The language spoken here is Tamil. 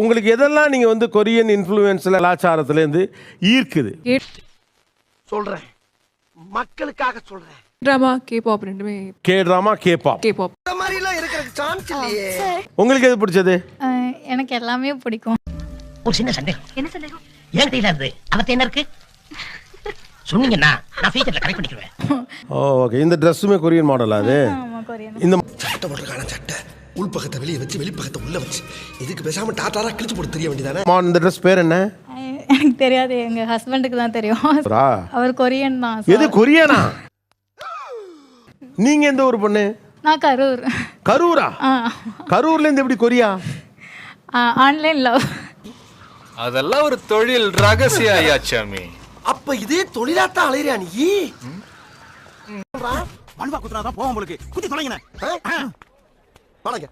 உங்களுக்கு எதெல்லாம் நீங்க வந்து கொரியன் இன்ஃப்ளூயன்ஸ்ல கலாச்சாரத்துல இருந்து ஈர்க்குது? சொல்றேன், மக்களுக்காக சொல்றேன். ட்ராமா, கேபாப் ரெண்டுமே. K drama, kebab. கேபாப். இந்த மாதிரி எல்லாம் இருக்கிறதுக்கு சான்ஸ் இல்லையே. உங்களுக்கு எது பிடிச்சது? எனக்கு எல்லாமே பிடிக்கும். ஒரு சின்ன சந்தேகம். என்ன சந்தேகம்? ஏன் தெரியல அவத்த என்ன இருக்கு சொன்னீங்கன்னா நான் ஃபியூச்சர்ல கரெக்ட் பண்ணிக்குவேன். ஓகே. இந்த ட்ரெஸ்ஸுமே கொரியன் மாடலா அது? ஆமா, கொரியன். இந்த சட்டை போட்டுருக்கான சட்டை உள்பக்கத்தை வெளியே வச்சு வெளிப்பக்கத்தை உள்ள வச்சு இதுக்கு பேசாம டாட்டாரா கிழிச்சு போட்டு தெரிய வேண்டியதானே. இந்த ட்ரெஸ் பேர் என்ன? எனக்கு தெரியாது, எங்க ஹஸ்பண்டுக்கு தான் தெரியும். அவர் கொரியன் தான். எது கொரியனா? நீங்க எந்த ஊர் பொண்ணு? நான் கரூர். கரூரா? கரூர்ல இருந்து எப்படி கொரியா? Online love. அதெல்லாம் ஒரு தொழில் ரகசிய ஐயாச்சாமி. அப்ப இதே தொழிலாத்தான் அலையிறியா நீ? மண்பா குத்துறாதான் போவோம் உங்களுக்கு குத்தி தொலைங்க. வாங்க.